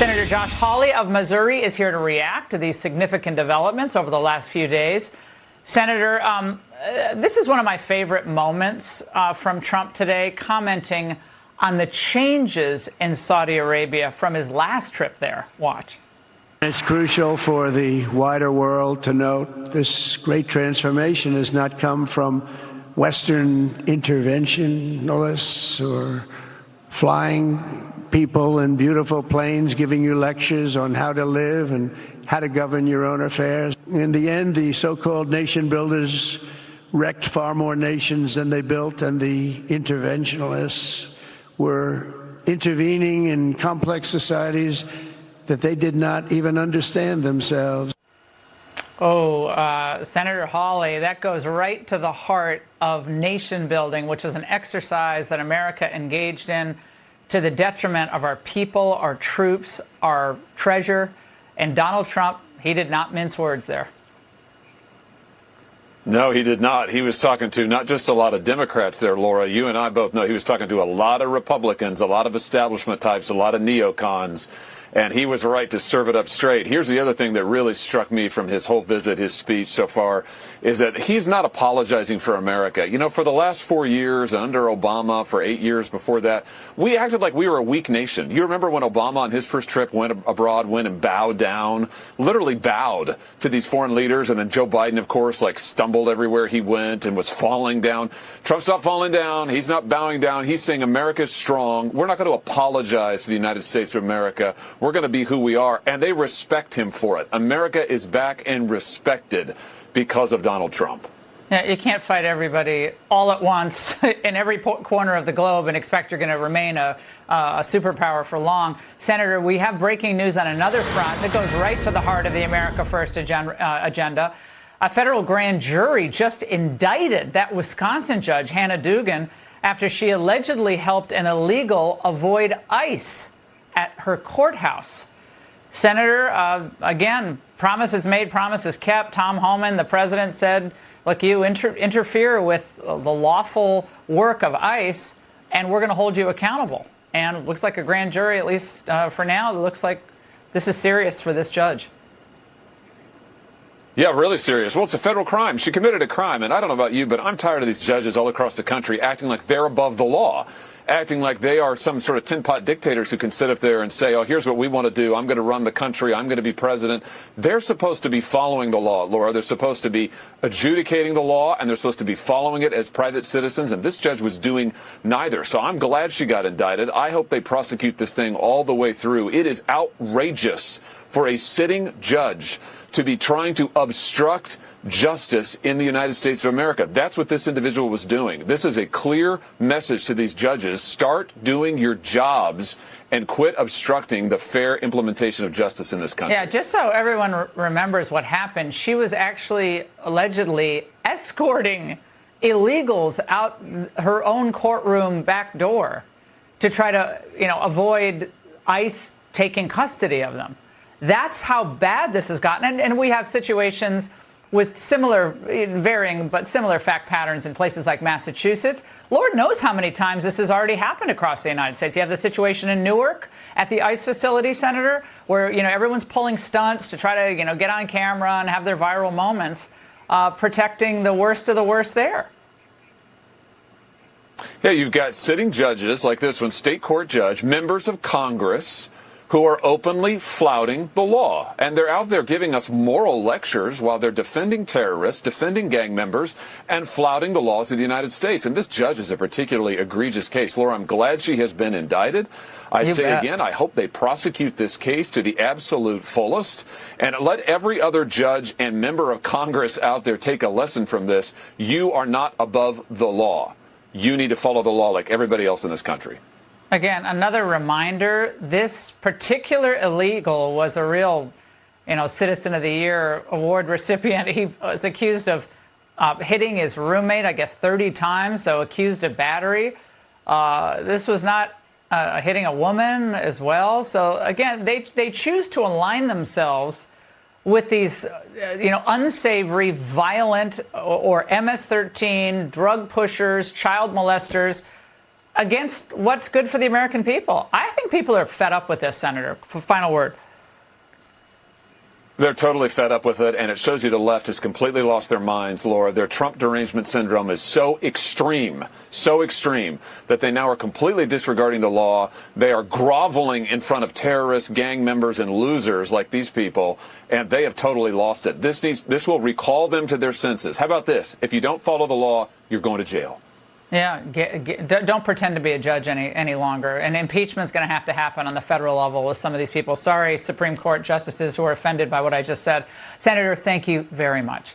Senator Josh Hawley of Missouri is here to react to these significant developments over the last few days. Senator, this is one of my favorite moments from Trump today, commenting on the changes in Saudi Arabia from his last trip there. Watch. It's crucial for the wider world to note this great transformation has not come from Western interventionists or flying people in beautiful planes giving you lectures on how to live and how to govern your own affairs. In the end, the so-called nation builders wrecked far more nations than they built, and the interventionists were intervening in complex societies that they did not even understand themselves. Senator Hawley, that goes right to the heart of nation building, which is an exercise that America engaged in to the detriment of our people, our troops, our treasure. And Donald Trump, he did not mince words there. No, he did not. He was talking to not just a lot of Democrats there, Laura. You and I both know he was talking to a lot of Republicans, a lot of establishment types, a lot of neocons. And he was right to serve it up straight. Here's the other thing that really struck me from his whole visit, his speech so far, is that he's not apologizing for America. You know, for the last 4 years, under Obama, for 8 years before that, we acted like we were a weak nation. You remember when Obama on his first trip went abroad, went and bowed down, literally bowed to these foreign leaders. And then Joe Biden, of course, like stumbled everywhere he went and was falling down. Trump's not falling down. He's not bowing down. He's saying America's strong. We're not going to apologize to the United States of America. We're going to be who we are, and they respect him for it. America is back and respected because of Donald Trump. Yeah, you can't fight everybody all at once in every corner of the globe and expect you're going to remain a superpower for long. Senator, we have breaking news on another front that goes right to the heart of the America First agenda. A federal grand jury just indicted that Wisconsin judge, Hannah Dugan, after she allegedly helped an illegal avoid ICE at her courthouse. Senator, again, promises made, promises kept. Tom Homan, the president, said, look, you interfere with the lawful work of ICE, and we're going to hold you accountable. And it looks like a grand jury, at least for now, it looks like this is serious for this judge. Yeah, really serious. Well, it's a federal crime. She committed a crime. And I don't know about you, but I'm tired of these judges all across the country acting like they're above the law, acting like they are some sort of tin-pot dictators who can sit up there and say, oh, here's what we want to do. I'm going to run the country. I'm going to be president. They're supposed to be following the law, Laura. They're supposed to be adjudicating the law, and they're supposed to be following it as private citizens. And this judge was doing neither. So I'm glad she got indicted. I hope they prosecute this thing all the way through. It is outrageous for a sitting judge to be trying to obstruct justice in the United States of America. That's what this individual was doing. This is a clear message to these judges. Start doing your jobs and quit obstructing the fair implementation of justice in this country. Yeah, just so everyone remembers what happened, she was actually allegedly escorting illegals out her own courtroom back door to try to, avoid ICE taking custody of them. That's how bad this has gotten. And we have situations with similar, varying, but similar fact patterns in places like Massachusetts. Lord knows how many times this has already happened across the United States. You have the situation in Newark at the ICE facility, Senator, where, everyone's pulling stunts to try to, get on camera and have their viral moments, protecting the worst of the worst there. Yeah, you've got sitting judges like this one, state court judge, members of Congress, who are openly flouting the law. And they're out there giving us moral lectures while they're defending terrorists, defending gang members, and flouting the laws of the United States. And this judge is a particularly egregious case. Laura, I'm glad she has been indicted. I say again, I hope they prosecute this case to the absolute fullest and let every other judge and member of Congress out there take a lesson from this. You are not above the law. You need to follow the law like everybody else in this country. Again, another reminder, this particular illegal was a real, Citizen of the Year award recipient. He was accused of hitting his roommate, I guess, 30 times, so accused of battery. This was not hitting a woman as well. So, again, they choose to align themselves with these, unsavory, violent, or MS-13, drug pushers, child molesters. against what's good for the American people. I think people are fed up with this, Senator. Final word. They're totally fed up with it, and it shows you the left has completely lost their minds, Laura. Their Trump derangement syndrome is so extreme, that they now are completely disregarding the law. They are groveling in front of terrorists, gang members, and losers like these people, and they have totally lost it. This will recall them to their senses. How about this? If you don't follow the law, you're going to jail. Yeah, don't pretend to be a judge any longer. And impeachment's going to happen on the federal level with some of these people. Sorry, Supreme Court justices who are offended by what I just said. Senator, thank you very much.